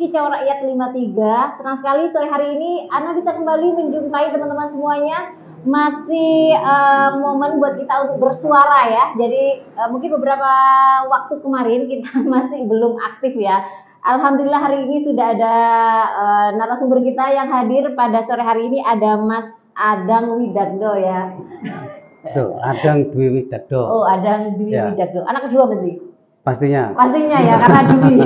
Kicau Rakyat 53. Senang sekali sore hari ini Ana bisa kembali menjumpai teman-teman semuanya. Masih momen buat kita untuk bersuara ya. Jadi mungkin beberapa waktu kemarin kita masih belum aktif ya. Alhamdulillah hari ini sudah ada narasumber kita yang hadir pada sore hari ini, ada Mas Adang Widakdo ya. Tuh, Adang Dwi Widakdo. Oh, Adang Dwi Widakdo. Anak kedua pasti? Pastinya ya, karena Dwi.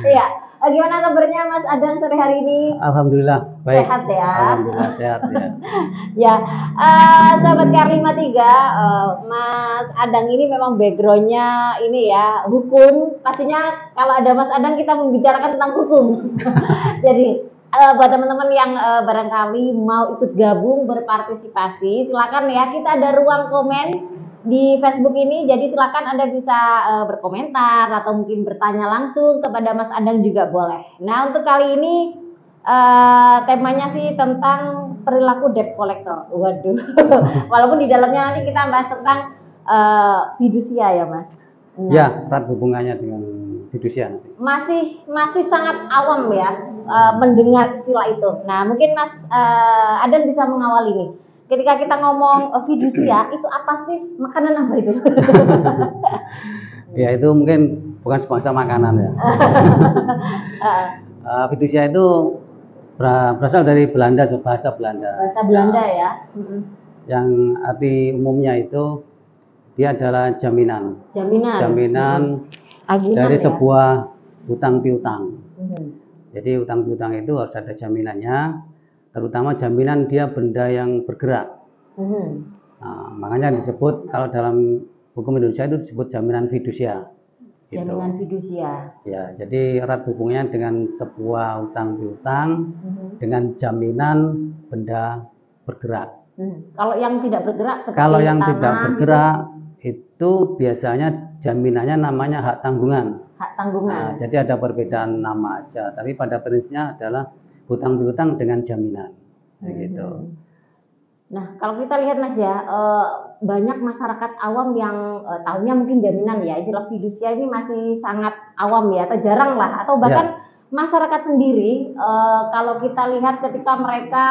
Iya. Gimana kabarnya Mas Adang sore hari ini? Alhamdulillah baik. Sehat ya? Alhamdulillah sehat ya. Ya, sahabat KR53, Mas Adang ini memang backgroundnya ini ya, hukum. Pastinya kalau ada Mas Adang kita membicarakan tentang hukum. Jadi buat teman-teman yang barangkali mau ikut gabung berpartisipasi, silakan ya, kita ada ruang komen di Facebook ini, jadi silakan Anda bisa berkomentar atau mungkin bertanya langsung kepada Mas Adang juga boleh. Nah, untuk kali ini temanya sih tentang perilaku debt collector. Waduh. Walaupun di dalamnya nanti kita bahas tentang fidusia ya, Mas. Nah, ya, erat hubungannya dengan fidusia nanti. Masih sangat awam ya mendengar istilah itu. Nah, mungkin Mas Adang bisa mengawali nih. Ketika kita ngomong fidusia, itu apa sih? Makanan apa itu? Ya, itu mungkin bukan sebangsa makanan ya. Fidusia itu berasal dari Belanda, bahasa Belanda. Bahasa Belanda ya. Yang arti umumnya itu dia adalah jaminan. Jaminan dari sebuah hutang piutang. Jadi hutang piutang itu harus ada jaminannya. Terutama jaminan dia benda yang bergerak. Nah, makanya disebut, kalau dalam hukum Indonesia itu disebut jaminan fidusia. Jaminan fidusia. Ya, jadi erat hubungannya dengan sebuah hutang piutang dengan jaminan benda bergerak. Kalau yang tidak bergerak seperti kalau yang tanah, tidak bergerak itu biasanya jaminannya namanya hak tanggungan. Hak tanggungan. Nah, jadi ada perbedaan nama aja, tapi pada prinsipnya adalah hutang piutang dengan jaminan, gitu. Nah, kalau kita lihat Mas ya, banyak masyarakat awam yang tahunya mungkin jaminan ya, istilah fidusia ini masih sangat awam ya, atau jarang lah, atau bahkan masyarakat sendiri kalau kita lihat ketika mereka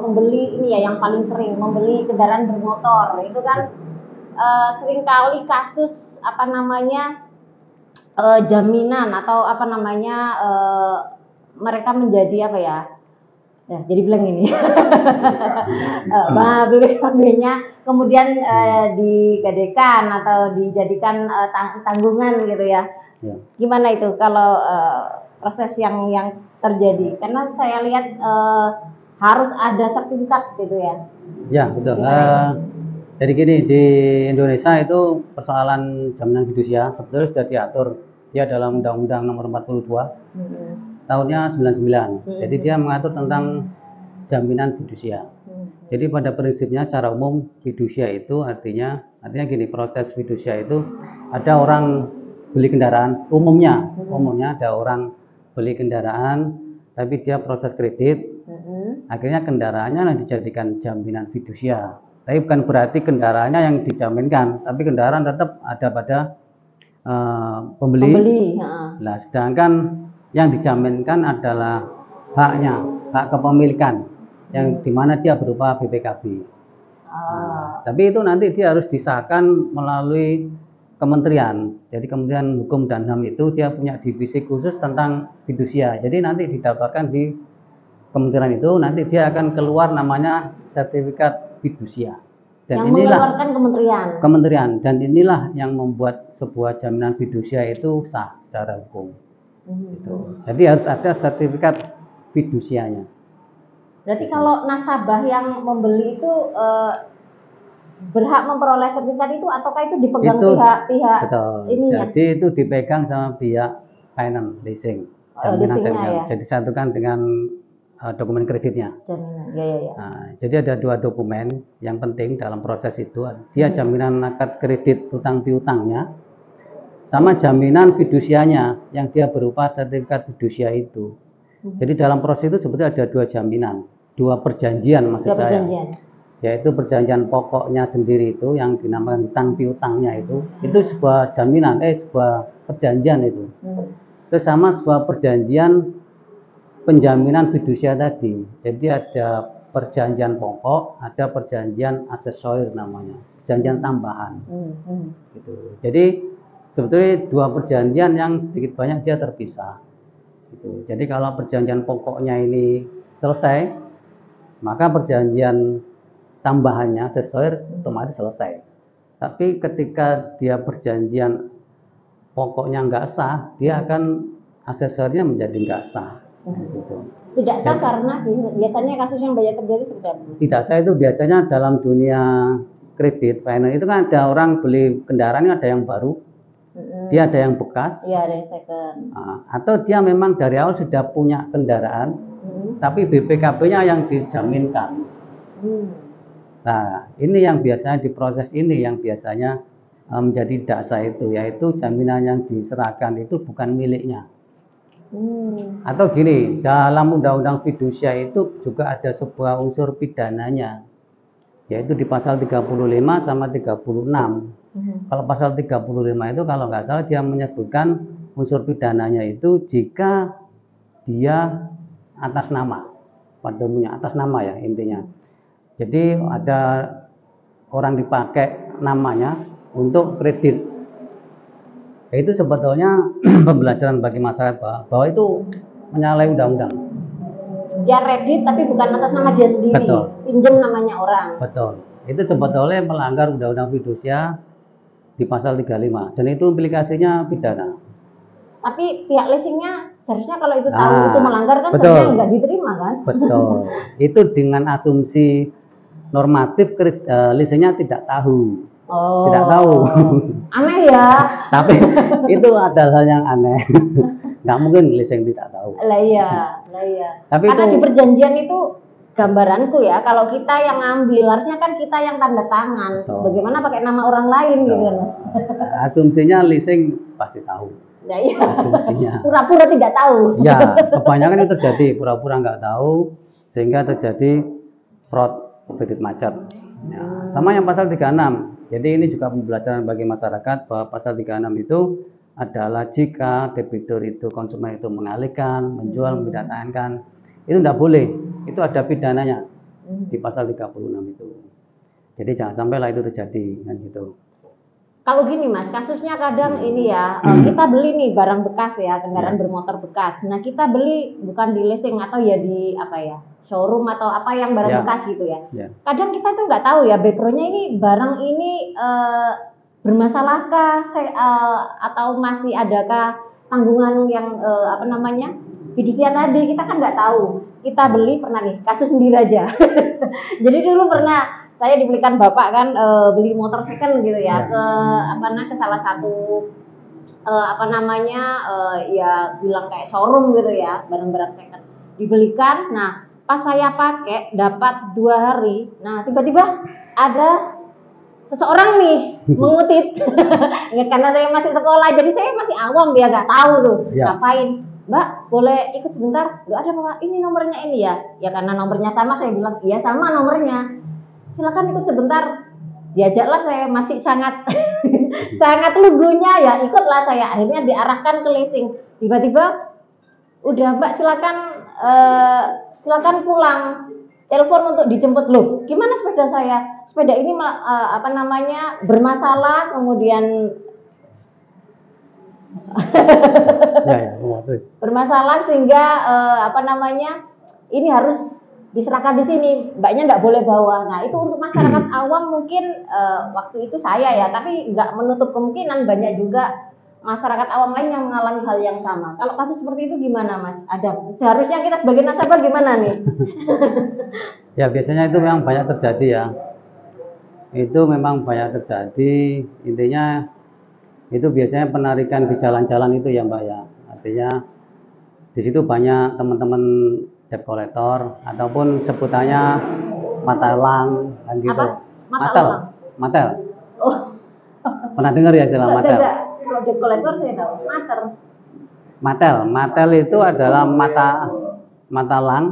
membeli ini ya, yang paling sering membeli kendaraan bermotor, itu kan seringkali kasus apa namanya jaminan atau apa namanya mereka menjadi apa ya? Ya, jadi bilang ini. BPKB-nya kemudian digadekan atau dijadikan tanggungan gitu ya. Gimana itu kalau proses yang terjadi? Karena saya lihat harus ada sertifikat gitu ya. Ya, betul. Jadi gini, di Indonesia itu persoalan jaminan fidusia sebetulnya sudah diatur dia dalam Undang-Undang Nomor 42 tahunnya 99. Jadi dia mengatur tentang jaminan fidusia. Jadi pada prinsipnya secara umum fidusia itu artinya gini, proses fidusia itu ada orang beli kendaraan, umumnya ada orang beli kendaraan tapi dia proses kredit, akhirnya kendaraannya dijadikan jaminan fidusia. Tapi bukan berarti kendaraannya yang dijaminkan, tapi kendaraan tetap ada pada pembeli. Nah, sedangkan yang dijaminkan adalah haknya, hak kepemilikan yang dimana dia berupa BPKB. Tapi itu nanti dia harus disahkan melalui kementerian. Jadi Kementerian Hukum dan HAM itu dia punya divisi khusus tentang fidusia. Jadi nanti didaftarkan di kementerian itu, nanti dia akan keluar namanya sertifikat fidusia. Dan yang mengeluarkan kementerian. Dan inilah yang membuat sebuah jaminan fidusia itu sah secara hukum. Gitu. Jadi harus ada sertifikat fidusianya. Berarti kalau nasabah yang membeli itu berhak memperoleh sertifikat itu, ataukah itu dipegang pihak ini ya? Jadi itu dipegang sama pihak finance leasing, jaminan ya? Jadi disatukan dengan dokumen kreditnya. Jaminan, Nah, jadi ada dua dokumen yang penting dalam proses itu. Dia jaminan akad kredit utang piutangnya, sama jaminan fidusianya yang dia berupa sertifikat fidusia itu. Jadi dalam proses itu sebetulnya ada dua jaminan, dua perjanjian maksud saya. Yaitu perjanjian pokoknya sendiri itu yang dinamakan utang piutangnya itu sebuah jaminan, sebuah perjanjian itu. Itu sama sebuah perjanjian penjaminan fidusia tadi. Jadi ada perjanjian pokok, ada perjanjian aksesoris namanya, perjanjian tambahan. Gitu. Jadi sebetulnya dua perjanjian yang sedikit banyak dia terpisah. Gitu. Jadi kalau perjanjian pokoknya ini selesai, maka perjanjian tambahannya aksesoris otomatis selesai. Tapi ketika dia perjanjian pokoknya nggak sah, dia akan aksesorisnya menjadi nggak sah. Gitu. Tidak sah karena biasanya kasus yang banyak terjadi seperti apa? Tidak sah itu biasanya dalam dunia kredit finance itu kan ada orang beli kendaraan ini ada yang baru, dia ada yang bekas, iya ada yang second. Atau dia memang dari awal sudah punya kendaraan, tapi BPKB-nya yang dijaminkan. Nah, ini yang biasanya di proses ini yang biasanya menjadi tidak sah itu, yaitu jaminan yang diserahkan itu bukan miliknya. Atau gini, dalam undang-undang fidusia itu juga ada sebuah unsur pidananya, yaitu di pasal 35 sama 36. Kalau pasal 35 itu kalau nggak salah dia menyebutkan unsur pidananya itu jika dia atas nama, pada umumnya atas nama ya intinya. Jadi ada orang dipakai namanya untuk kredit. Itu sebetulnya pembelajaran bagi masyarakat bahwa itu menyalahi undang-undang. Dia kredit tapi bukan atas nama dia sendiri. Betul. Pinjam namanya orang. Betul. Itu sebetulnya melanggar undang-undang fidusia di pasal 35 dan itu implikasinya pidana. Tapi pihak leasingnya seharusnya kalau itu tahu itu melanggar kan betul. Seharusnya nggak diterima kan? Betul. Itu dengan asumsi normatif leasingnya tidak tahu. Tidak tahu. Aneh ya. Tapi itu adalah hal yang aneh. Nggak mungkin leasing tidak tahu. Lah iya. Tapi karena itu, di perjanjian itu gambaranku ya, kalau kita yang ngambil harusnya kan kita yang tanda tangan. Betul. Bagaimana pakai nama orang lain gitu kan Mas? Asumsinya leasing pasti tahu. Ya, iya. Asumsinya. Pura-pura tidak tahu. Ya, kebanyakan itu terjadi pura-pura nggak tahu sehingga terjadi fraud kredit macet. Ya, sama yang pasal 36. Jadi ini juga pembelajaran bagi masyarakat bahwa pasal 36 itu adalah jika debitur itu konsumen itu mengalihkan, menjual, mendatangkan, itu tidak boleh. Itu ada pidananya di pasal 36 itu. Jadi jangan sampailah itu terjadi kan gitu. Kalau gini Mas, kasusnya kadang ini ya, kita beli nih barang bekas ya, kendaraan bermotor bekas. Nah, kita beli bukan di leasing atau ya di apa ya, showroom atau apa yang barang bekas gitu ya. Kadang kita tuh nggak tahu ya backgroundnya ini barang ini bermasalahkah atau masih adakah tanggungan yang apa namanya fidusia tadi, kita kan nggak tahu. Kita beli pernah nih kasus sendiri aja. Jadi dulu pernah saya dibelikan bapak kan beli motor second gitu ya ke salah satu apa namanya ya bilang kayak showroom gitu ya, barang-barang second dibelikan. Nah pas saya pakai dapat 2 hari, nah tiba-tiba ada seseorang nih mengutip ya, karena saya masih sekolah jadi saya masih awam ya nggak tahu tuh ngapain. Mbak boleh ikut sebentar? Loh, ada Pak, ini nomornya ini ya karena nomornya sama saya bilang iya sama nomornya, silakan ikut sebentar. Diajaklah saya masih sangat sangat lugunya ya ikutlah saya, akhirnya diarahkan ke leasing. Tiba-tiba udah Mbak silakan pulang, telepon untuk dijemput. Loh gimana sepeda saya, sepeda ini apa namanya bermasalah, kemudian bermasalah sehingga apa namanya ini harus diserahkan di sini, mbaknya nggak boleh bawa. Nah itu untuk masyarakat awam mungkin waktu itu saya ya, tapi nggak menutup kemungkinan banyak juga masyarakat awam lain yang mengalami hal yang sama. Kalau kasus seperti itu gimana Mas Adam? Seharusnya kita sebagai nasabah gimana nih? Ya biasanya itu memang banyak terjadi ya. Itu memang banyak terjadi. Intinya itu biasanya penarikan di jalan-jalan itu ya Mbak ya. Artinya di situ banyak teman-teman debt collector ataupun sebutannya matelang kan gitu. Apa? Matel. Oh. Pernah dengar ya istilah matel? Kalau debt collector saya tahu. Matel itu adalah matalang.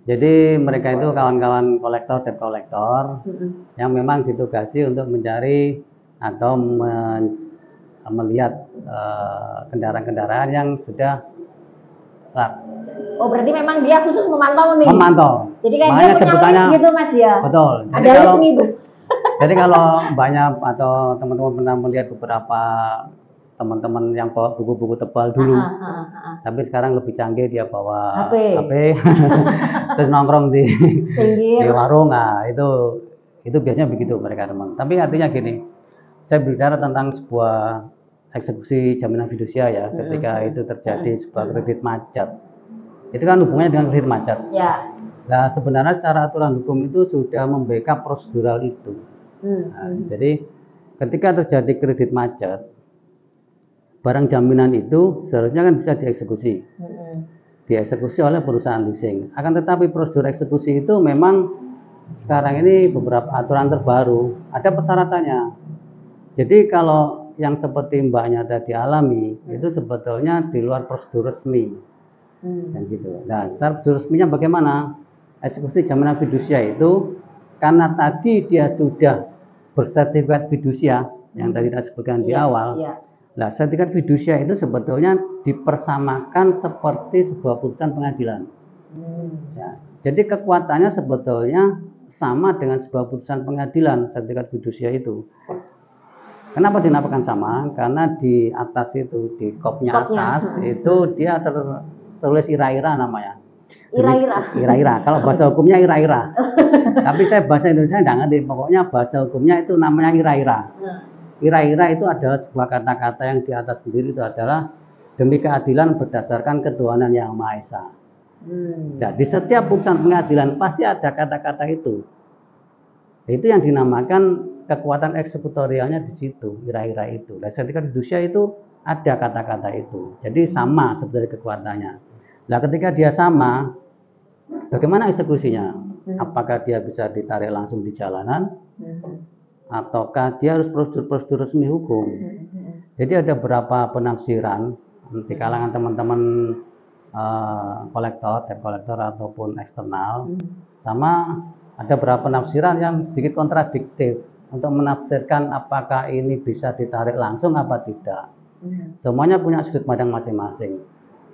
Jadi mereka itu kawan-kawan kolektor, debt collector yang memang ditugasi untuk mencari atau melihat kendaraan-kendaraan yang sudah plat. Oh, berarti memang dia khusus memantau nih. Memantau. Jadi kayak Makanya dia punya sebutannya list gitu Mas ya. betul. Ada list nih. Jadi kalau banyak atau teman-teman pernah melihat beberapa teman-teman yang bawa buku-buku tebal dulu, tapi sekarang lebih canggih, dia bawa HP. Terus nongkrong di warung. Nah, itu biasanya begitu mereka teman. Tapi artinya gini, saya bicara tentang sebuah eksekusi jaminan fidusia ya, ketika itu terjadi sebuah kredit macet, itu kan hubungannya dengan kredit macet. Ya. Nah, sebenarnya secara aturan hukum itu sudah membackup prosedural itu. Nah, jadi ketika terjadi kredit macet, barang jaminan itu seharusnya kan bisa dieksekusi, dieksekusi oleh perusahaan leasing. Akan tetapi prosedur eksekusi itu memang sekarang ini beberapa aturan terbaru ada persyaratannya. Jadi kalau yang seperti Mbaknya tadi alami itu sebetulnya di luar prosedur resmi, dan gitu. Nah, secara prosedur resminya bagaimana? Eksekusi jaminan fidusia itu karena tadi dia sudah bersertifikat fidusia yang tadi kita sebutkan di awal. Nah, sertifikat fidusia itu sebetulnya dipersamakan seperti sebuah putusan pengadilan. Ya, jadi kekuatannya sebetulnya sama dengan sebuah putusan pengadilan sertifikat fidusia itu. Kenapa dinamakan sama? Karena di atas itu, di kopnya atas itu dia tertulis ira-ira namanya. Ira-ira. Kalau bahasa hukumnya ira-ira. Tapi saya bahasa Indonesia nggak ngerti. Pokoknya bahasa hukumnya itu namanya ira-ira. Ira-ira itu adalah sebuah kata-kata yang di atas sendiri, itu adalah demi keadilan berdasarkan ketuhanan yang Maha Esa. Nah, di setiap putusan pengadilan pasti ada kata-kata itu. Itu yang dinamakan kekuatan eksekutorialnya di situ, ira-ira itu. Nah, sertifikat fidusia itu ada kata-kata itu. Jadi sama sebenarnya kekuatannya. Nah, ketika dia sama, bagaimana eksekusinya? Apakah dia bisa ditarik langsung di jalanan? Ataukah dia harus prosedur-prosedur resmi hukum? Jadi ada beberapa penafsiran di kalangan teman-teman kolektor, debt kolektor ataupun eksternal, sama ada beberapa penafsiran yang sedikit kontradiktif untuk menafsirkan apakah ini bisa ditarik langsung apa tidak. Semuanya punya sudut pandang masing-masing.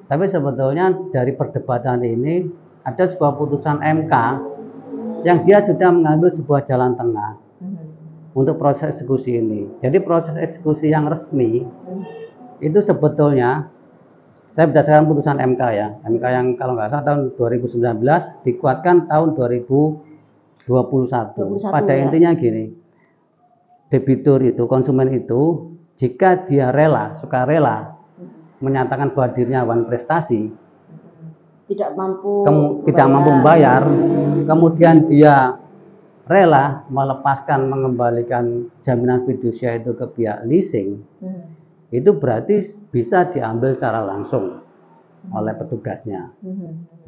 Tapi sebetulnya dari perdebatan ini ada sebuah putusan MK yang dia sudah mengambil sebuah jalan tengah untuk proses eksekusi ini. Jadi proses eksekusi yang resmi itu sebetulnya, saya berdasarkan putusan MK ya, MK yang kalau nggak salah tahun 2019 dikuatkan tahun 2021. Pada intinya gini, debitur itu, konsumen itu, jika dia rela, sukarela menyatakan bahwa dirinya wan prestasi, tidak mampu membayar, kemudian dia rela melepaskan, mengembalikan jaminan fidusia itu ke pihak leasing, itu berarti bisa diambil secara langsung oleh petugasnya.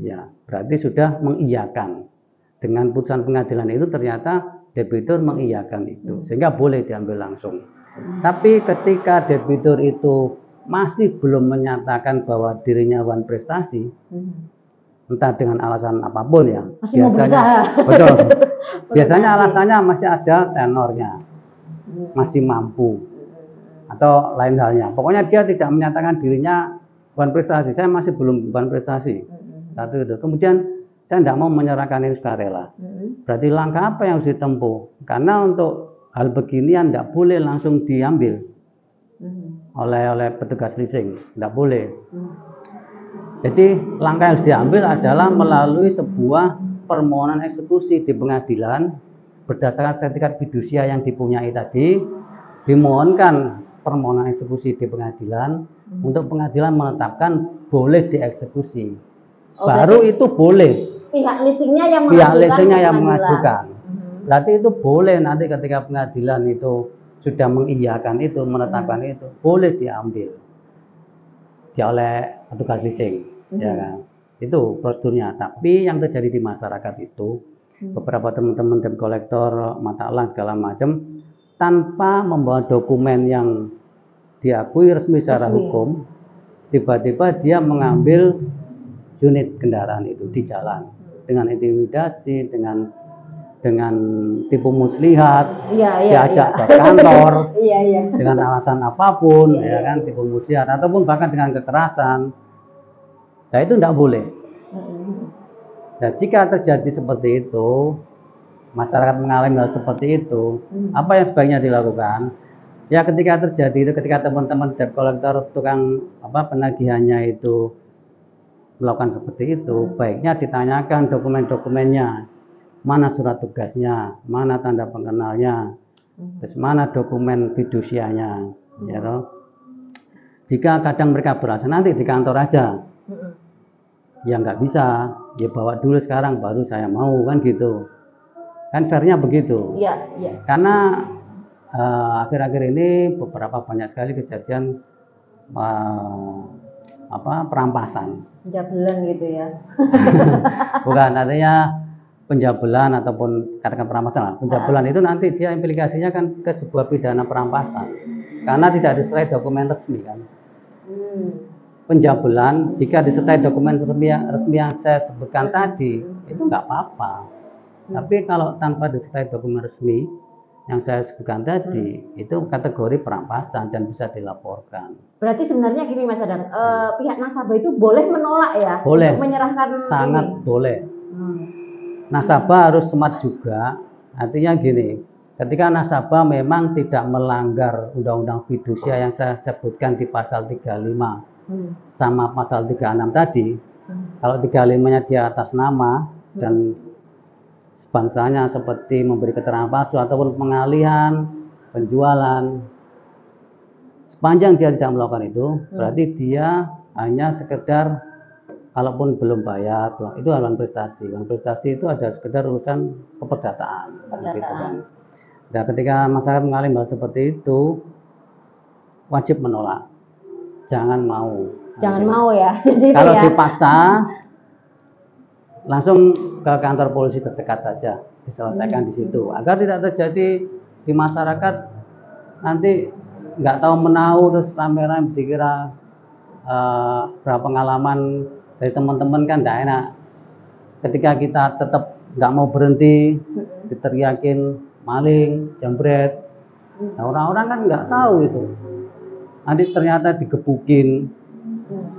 Ya, berarti sudah mengiyakan. Dengan putusan pengadilan itu ternyata debitur mengiyakan itu, sehingga boleh diambil langsung. Tapi ketika debitur itu masih belum menyatakan bahwa dirinya wan prestasi, entah dengan alasan apapun ya, masih biasanya betul. Biasanya alasannya masih ada tenornya, masih mampu, atau lain halnya. Pokoknya dia tidak menyatakan dirinya wan prestasi. Saya masih belum wan prestasi. Satu itu. Kemudian saya tidak mau menyerahkan ini sukarela. Berarti langkah apa yang harus ditempuh? Karena untuk hal beginian tidak boleh langsung diambil oleh petugas leasing, tidak boleh. Jadi langkah yang harus diambil adalah melalui sebuah permohonan eksekusi di pengadilan berdasarkan sertifikat fidusia yang dipunyai tadi, dimohonkan permohonan eksekusi di pengadilan untuk pengadilan menetapkan boleh dieksekusi. Baru itu boleh. Pihak leasingnya yang mengajukan. Berarti itu boleh nanti ketika pengadilan itu sudah mengiyakan itu, menetapkan itu, boleh diambil oleh petugas leasing, ya kan? Itu prosedurnya. Tapi yang terjadi di masyarakat itu, beberapa teman-teman debt kolektor, mata elang segala macam, tanpa membawa dokumen yang diakui resmi secara hukum, tiba-tiba dia mengambil unit kendaraan itu di jalan dengan intimidasi, dengan dengan tipu muslihat, Iya, diajak ke kantor iya, iya. dengan alasan apapun, Iya, ya kan, tipu muslihat ataupun bahkan dengan kekerasan. Nah, itu tidak boleh. Nah, jika terjadi seperti itu, masyarakat mengalami hal seperti itu, apa yang sebaiknya dilakukan? Ya, ketika terjadi itu, ketika teman-teman debt collector, tukang penagihannya itu melakukan seperti itu, baiknya ditanyakan dokumen-dokumennya, mana surat tugasnya, mana tanda pengenalnya, terus mana dokumen fidusianya, ya toh. Jika kadang mereka berasa nanti di kantor aja, ya nggak bisa, ya bawa dulu sekarang baru saya mau, kan gitu, kan fairnya begitu. Iya, iya. Karena akhir-akhir ini beberapa banyak sekali kejadian perampasan. Penjabelan gitu ya. Bukan, artinya penjabelan ataupun katakan perampasan lah. Penjabelan itu nanti dia implikasinya kan ke sebuah pidana perampasan karena tidak disertai dokumen resmi kan. Penjabelan jika disertai dokumen resmi yang saya sebutkan tadi itu nggak apa-apa. Tapi kalau tanpa disertai dokumen resmi yang saya sebutkan tadi itu kategori perampasan dan bisa dilaporkan. Berarti sebenarnya gini Mas Adang, pihak nasabah itu boleh menolak ya? Boleh. Untuk menyerahkan sangat ini? Boleh. Nasabah harus smart juga. Artinya gini, ketika nasabah memang tidak melanggar undang-undang fidusia yang saya sebutkan di pasal 35 sama pasal 36 tadi, kalau 35-nya dia atas nama dan sebangsanya seperti memberi keterangan palsu ataupun pengalihan, penjualan, sepanjang dia tidak melakukan itu, berarti dia hanya sekedar, kalaupun belum bayar, itu haluan prestasi. Haluan prestasi itu ada sekedar urusan keperdataan. Gitu kan. Nah, ketika masyarakat mengalami hal seperti itu, wajib menolak, jangan mau. Jangan mau ya. Jadi kalau ya, dipaksa, langsung ke kantor polisi terdekat saja, diselesaikan di situ agar tidak terjadi di masyarakat nanti nggak tahu menahu terus rame-rame dikira berpengalaman dari teman-teman, kan tidak enak. Ketika kita tetap nggak mau berhenti, diteriakin maling, jambret, nah, orang-orang kan nggak tahu itu, nanti ternyata digebukin.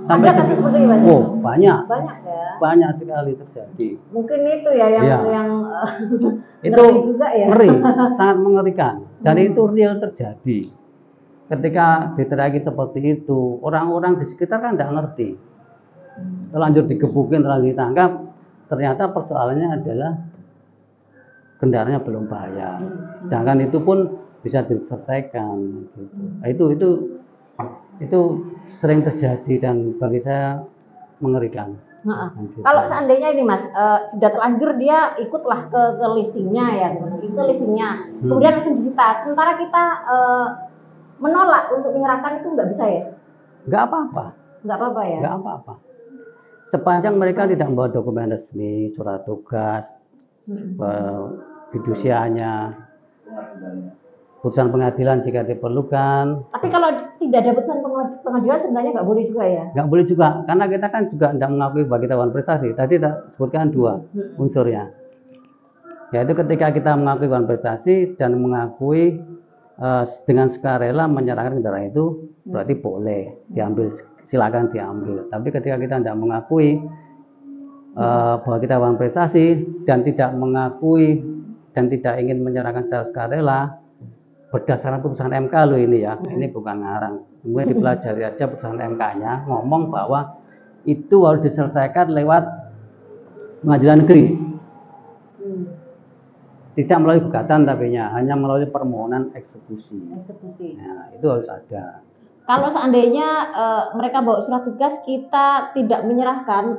Sampai ada kasus seperti ini? Oh, banyak ya. Banyak sekali terjadi. Mungkin itu ya yang itu ngeri juga ya. Ngeri, sangat mengerikan. Dan itu real terjadi. Ketika diteriaki seperti itu, orang-orang di sekitar kan tidak ngerti. Terlanjur digebukin, terlanjur ditangkap, ternyata persoalannya adalah kendaraannya belum bayar. Sedangkan itu pun bisa diselesaikan. Gitu. Itu sering terjadi dan bagi saya mengerikan. Gitu. Kalau seandainya ini Mas sudah terlanjur dia ikutlah ke leasingnya ya, itu leasingnya, kemudian langsung disita. Sementara kita menolak untuk menyerahkan, itu nggak bisa ya? Nggak apa-apa. Nggak apa-apa ya? Nggak apa-apa. Sepanjang mereka tidak membawa dokumen resmi, surat tugas, fidusianya, putusan pengadilan jika diperlukan. Tapi kalau tidak ada putusan pengadilan sebenarnya nggak boleh juga ya? Nggak boleh juga, karena kita kan juga tidak mengakui bahwa kita haluan prestasi. Tadi kita sebutkan dua unsurnya, yaitu ketika kita mengakui haluan prestasi dan mengakui dengan sukarela menyerahkan kendaraan itu, berarti boleh diambil, silakan diambil. Tapi ketika kita tidak mengakui bahwa kita haluan prestasi dan tidak mengakui dan tidak ingin menyerahkan secara sukarela, berdasarkan putusan MK loh ini ya, ini bukan ngarang, kemudian dipelajari aja putusan MK-nya ngomong bahwa itu harus diselesaikan lewat pengadilan negeri, tidak melalui gugatan, tapi hanya melalui permohonan eksekusi. Nah, itu harus ada. Kalau seandainya mereka bawa surat tugas, kita tidak menyerahkan,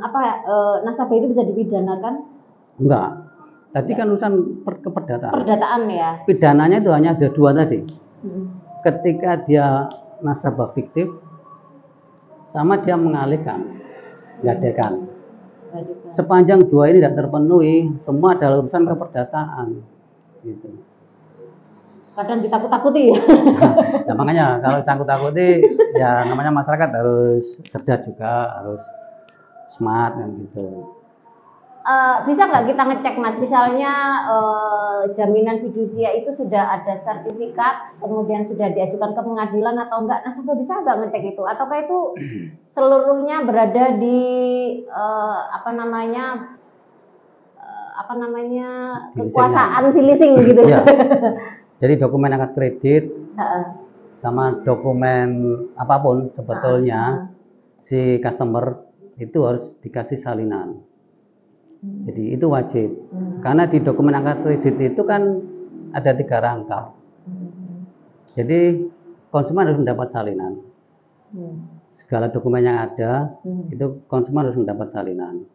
nasabah itu bisa dipidanakan? Enggak. Tadi kan urusan keperdataan. Perdataan ya. Pidananya itu hanya ada dua tadi. Ketika dia nasabah fiktif, sama dia mengalihkan, gadekan. Sepanjang dua ini tidak terpenuhi, semua adalah urusan keperdataan. Gitu. Kadang ditakut-takuti ya. Nah, makanya kalau ditakut-takuti, ya namanya masyarakat harus cerdas juga, harus smart kan gitu. bisa nggak kita ngecek Mas, misalnya jaminan fidusia itu sudah ada sertifikat, kemudian sudah diajukan ke pengadilan atau enggak? Nasabah bisa nggak ngecek itu? Ataukah itu seluruhnya berada di kekuasaan si leasing gitu? Ya. Jadi dokumen akad kredit sama dokumen apapun sebetulnya si customer itu harus dikasih salinan. Jadi itu wajib, karena di dokumen akad kredit itu kan ada 3 rangka. Jadi konsumen harus mendapat salinan. Segala dokumen yang ada itu konsumen harus mendapat salinan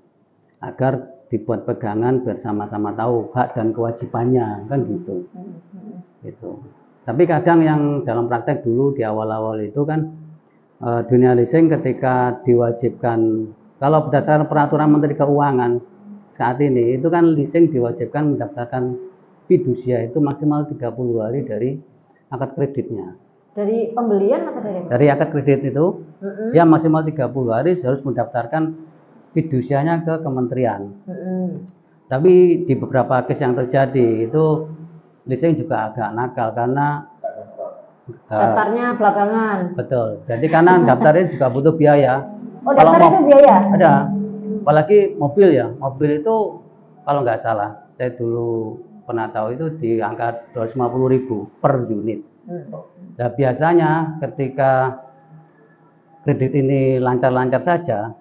agar dibuat pegangan bersama-sama tahu hak dan kewajibannya, kan gitu. Gitu. Tapi kadang yang dalam praktek dulu di awal-awal itu kan dunia leasing ketika diwajibkan, kalau berdasarkan peraturan Menteri Keuangan saat ini itu kan leasing diwajibkan mendaftarkan fidusia itu maksimal 30 hari dari akad kreditnya. Dari pembelian atau dari akad kredit itu dia maksimal 30 hari harus mendaftarkan fidusianya ke kementerian. Tapi di beberapa case yang terjadi itu leasing juga agak nakal karena daftarnya belakangan. Betul. Jadi karena daftarnya juga butuh biaya. Oh, daftar itu biaya? Ada. Apalagi mobil ya. Mobil itu kalau nggak salah, saya dulu pernah tahu itu di angka 250.000 per unit. Nah, biasanya ketika kredit ini lancar-lancar saja,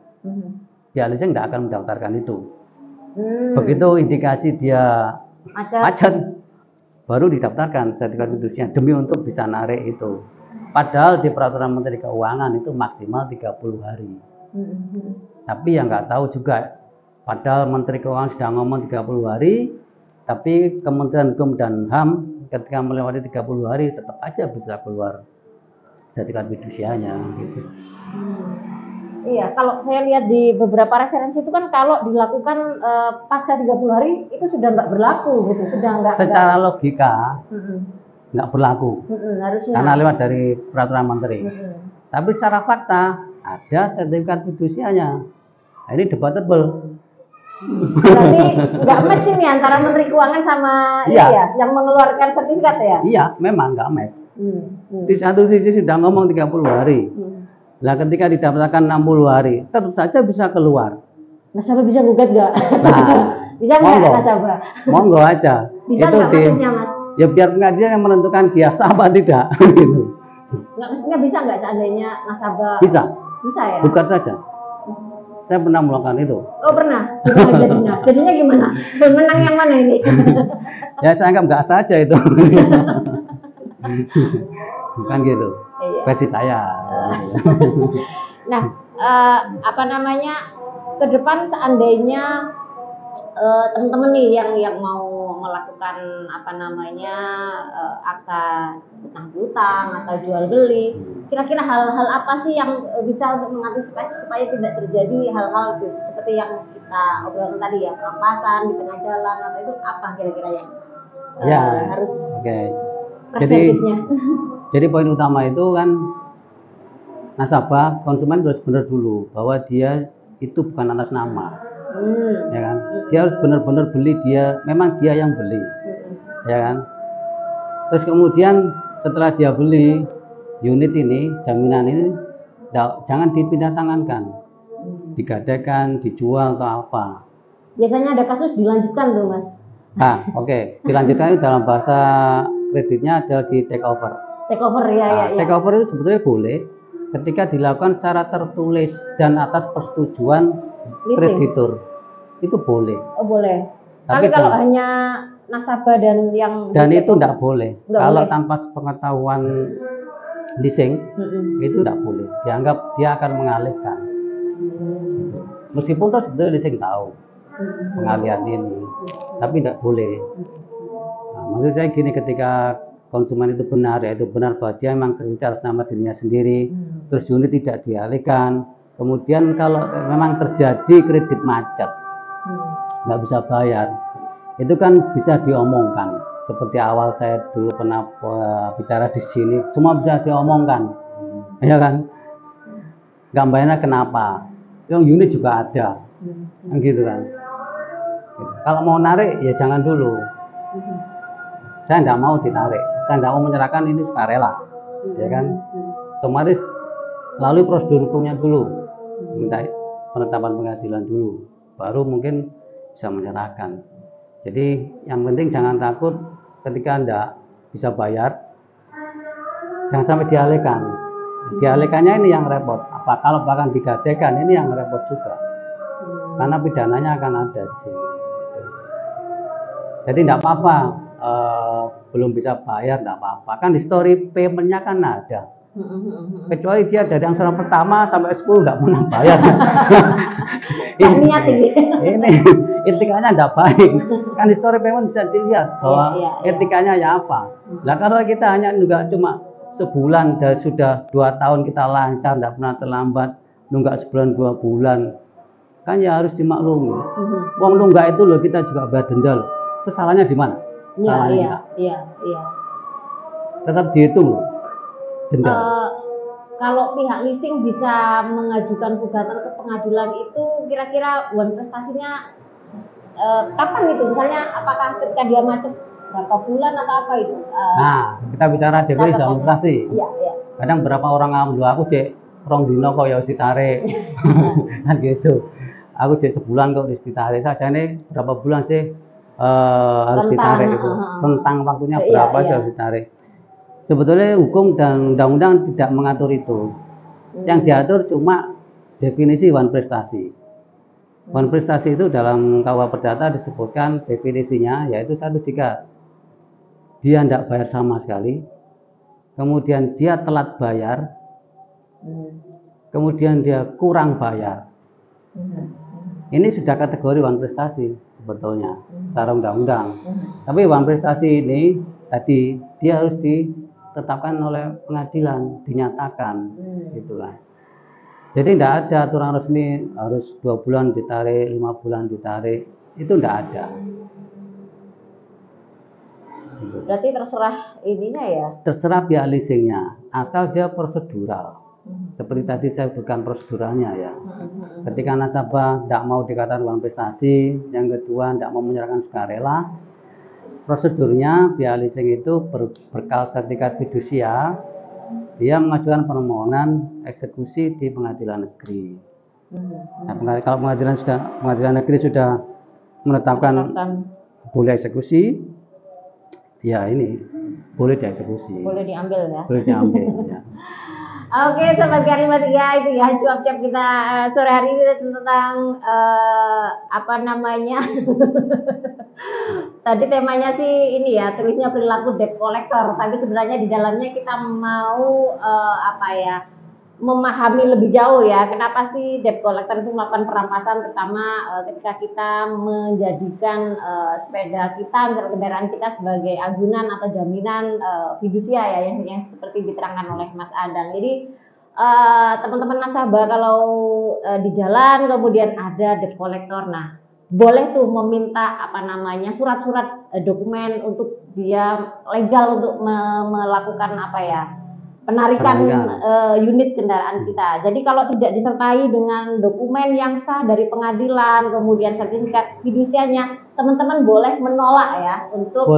pihak leasing nggak akan mendaftarkan itu. Begitu indikasi dia macet, baru didaftarkan sertifikat fidusia demi untuk bisa narik itu. Padahal di peraturan Menteri Keuangan itu maksimal 30 hari. Tapi yang nggak tahu juga, padahal Menteri Keuangan sudah ngomong 30 hari, tapi Kementerian Hukum dan HAM ketika melewati 30 hari tetap aja bisa keluar sertifikat fidusianya gitu. Iya, kalau saya lihat di beberapa referensi itu kan kalau dilakukan pasca 30 hari itu sudah nggak berlaku gitu, sudah nggak. Secara logika nggak berlaku, harusnya. Karena lewat dari peraturan menteri. Tapi secara fakta ada sertifikat fidusianya. Nah, ini debatable. Berarti nggak match ini antara Menteri Keuangan sama ya, yang mengeluarkan sertifikat ya? Iya, memang nggak match. Di satu sisi sudah ngomong 30 hari. Nah, ketika didaftarkan 60 hari, tetap saja bisa keluar. Nasabah bisa gugat nggak? Nah, bisa nggak nasabah? Monggo aja. Bisa nggak maksudnya, Mas? Ya biar pengadilan yang menentukan dia sah apa tidak. Gitu. Nggak, maksudnya bisa nggak seandainya nasabah? Bisa. Bisa ya? Bukan saja. Saya pernah melakukan itu. Oh, pernah? Gimana jadinya? Jadinya gimana? Menang yang mana ini? Ya saya anggap nggak saja itu. Bukan gitu. Versi saya. Nah, ke depan seandainya teman-teman nih yang mau melakukan akad utang piutang atau jual beli, kira-kira hal-hal apa sih yang bisa untuk mengantisipasi supaya tidak terjadi hal-hal seperti yang kita obrolkan tadi ya, perampasan di tengah jalan atau itu apa kira-kira yang harus preventifnya? Jadi poin utama itu kan nasabah konsumen harus benar dulu bahwa dia itu bukan atas nama. Ya kan, dia harus benar-benar beli, memang dia yang beli, ya kan. Terus kemudian setelah dia beli unit ini, jaminan ini jangan dipindah tangankan, digadaikan, dijual atau apa. Biasanya ada kasus dilanjutkan tuh, Mas. Nah, oke. Dilanjutkan itu dalam bahasa kreditnya adalah di take over. Take over ya. Take over itu sebetulnya boleh ketika dilakukan secara tertulis dan atas persetujuan kreditur, itu boleh. Oh, boleh. Tapi kalau hanya nasabah dan itu tidak boleh. Kalau tanpa pengetahuan leasing itu tidak boleh. Dianggap dia akan mengalihkan. Meskipun toh sebetulnya leasing tahu pengalihan ini, tapi tidak boleh. Nah, maksud saya gini, ketika konsumen itu benar, yaitu benar bahwa dia memang kredit atas nama dirinya sendiri, terus unit tidak dialihkan. Kemudian kalau memang terjadi kredit macet, nggak bisa bayar, itu kan bisa diomongkan. Seperti awal saya dulu pernah bicara di sini, semua bisa diomongkan, ya kan? Nggak bayarnya kenapa? Yang unit juga ada, kan gitu kan? Gitu. Kalau mau narik ya jangan dulu. Saya tidak mau ditarik, saya tidak mau menyerahkan ini sukarela, ya kan? Otomatis lalui prosedur hukumnya dulu, minta penetapan pengadilan dulu, baru mungkin bisa menyerahkan. Jadi yang penting jangan takut ketika Anda bisa bayar, jangan sampai dialihkan. Dialihkannya ini yang repot. Apa kalau bahkan digadaikan ini yang repot juga, karena pidananya akan ada di sini. Jadi tidak apa-apa, belum bisa bayar tidak apa-apa. Kan history paymentnya kan ada. Kecuali dia dari yang angsuran pertama sampai 10 tidak pernah bayar. Ini etikanya tidak baik. Kan history payment bisa dilihat bahwa etikanya ya apa. Nah kalau kita hanya juga cuma sebulan dan sudah 2 tahun kita lancar, tidak pernah terlambat, nunggak sebulan 2 bulan, kan ya harus dimaklumi. Uang nunggak itu loh kita juga bayar denda loh. Terus salahnya di mana? Salahnya kita. Tetap dihitung loh denda. Kalau pihak leasing bisa mengajukan gugatan ke pengadilan itu kira-kira uang prestasinya kapan itu? Misalnya apakah ketika dia macet berapa bulan atau apa itu? Nah, kita bicara definisi uang prestasi. Kadang berapa orang ngambil aku cek rong dino kok ya harus ditarik. Kan gitu. Aku cek sebulan kok harus ditarik. Saja nih berapa bulan sih harus ditarik itu. Tentang waktunya berapa sih harus ditarik. Sebetulnya hukum dan undang-undang tidak mengatur itu. Yang diatur cuma definisi wan prestasi. Wan prestasi itu dalam KUH Perdata disebutkan definisinya yaitu satu, jika dia tidak bayar sama sekali, kemudian dia telat bayar, kemudian dia kurang bayar. Ini sudah kategori wan prestasi sebetulnya secara undang-undang. Tapi wan prestasi ini tadi dia harus ditetapkan oleh pengadilan, dinyatakan, gitulah. Jadi tidak ada aturan resmi harus 2 bulan ditarik, 5 bulan ditarik, itu tidak ada. Berarti terserah ininya ya? Terserah pihak leasingnya, asal dia prosedural. Seperti tadi saya berikan proseduralnya ya. Ketika nasabah tidak mau dikatakan wan prestasi, yang kedua tidak mau menyerahkan sukarela, prosedurnya pihak leasing itu berbekal sertifikat fidusia, dia mengajukan permohonan eksekusi di pengadilan negeri. Nah, kalau pengadilan negeri sudah menetapkan boleh eksekusi, ya ini boleh dieksekusi. Boleh diambil ya. Boleh diambil ya. Oke, Sobat Karima 3, itu ya cuap-cuap kita sore hari ini tentang apa namanya? Tadi temanya sih ini ya, tulisnya perilaku debt collector, tapi sebenarnya di dalamnya kita mau apa ya? Memahami lebih jauh ya, kenapa sih debt collector itu melakukan perampasan, terutama ketika kita menjadikan sepeda kita, misalnya kendaraan kita sebagai agunan atau jaminan fidusia ya, yang seperti diterangkan oleh Mas Adang. Jadi teman-teman nasabah kalau di jalan kemudian ada debt collector, nah boleh tuh meminta apa namanya surat-surat dokumen untuk dia legal untuk melakukan apa ya, penarikan unit kendaraan kita. Jadi kalau tidak disertai dengan dokumen yang sah dari pengadilan, kemudian sertifikat fidusianya, teman-teman boleh menolak ya untuk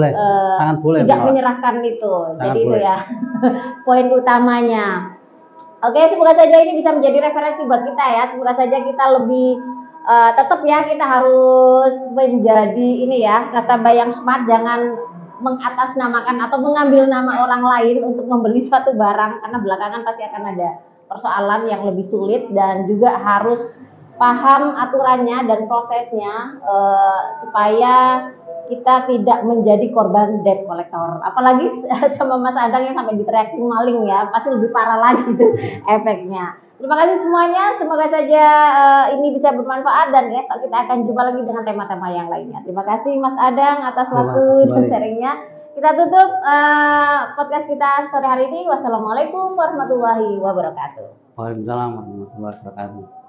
sangat boleh tidak menolak. Menyerahkan itu. Sangat jadi boleh. Itu ya poin utamanya. Oke, semoga saja ini bisa menjadi referensi buat kita ya. Semoga saja kita lebih tetap ya, kita harus menjadi ini ya, nasabah yang smart, jangan mengatasnamakan atau mengambil nama orang lain untuk membeli suatu barang, karena belakangan pasti akan ada persoalan yang lebih sulit, dan juga harus paham aturannya dan prosesnya supaya kita tidak menjadi korban debt collector. Apalagi sama Mas Adang yang sampai diteriakin maling ya, pasti lebih parah lagi tuh efeknya. Terima kasih semuanya, semoga saja ini bisa bermanfaat, dan ya kita akan jumpa lagi dengan tema-tema yang lainnya. Terima kasih Mas Adang atas waktu dan sharingnya. Kita tutup podcast kita sore hari ini. Wassalamualaikum warahmatullahi wabarakatuh. Waalaikumsalam warahmatullahi wabarakatuh.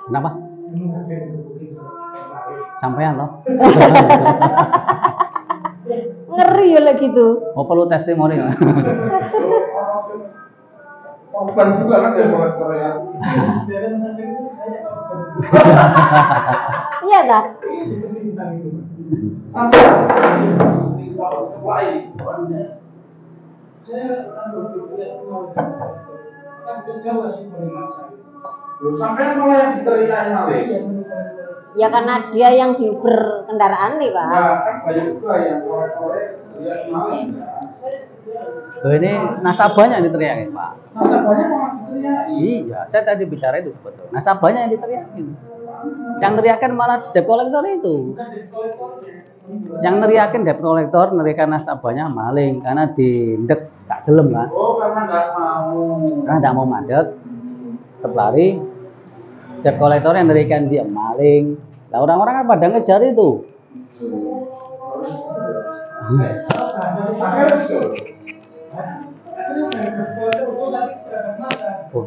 Kenapa? Sampean toh. Ngeri ya lagi tuh. Oh perlu testimoni. Korban juga kan dari kolektor ya. Iya tak? Sampai sampai malah yang diteriakin malah. Ya karena dia yang berkendaraan nih pak. Ya kan banyak juga yang korek-korek teriakin malah. Loh ini nasabahnya yang diteriakin Pak. Nasabahnya malah diteriakin. Iya, saya tadi bicara itu sebetulnya. Nasabahnya yang diteriakin. Yang teriakin malah debt collector itu. Yang teriakin debt collector, neriakan nasabahnya maling karena dindek tak gelem kan. Oh karena nggak mau. Karena nggak mau mandek, tetap lari. Debt collector yang neriakan dia maling. Nah orang-orang kan pada ngejar itu. Oh.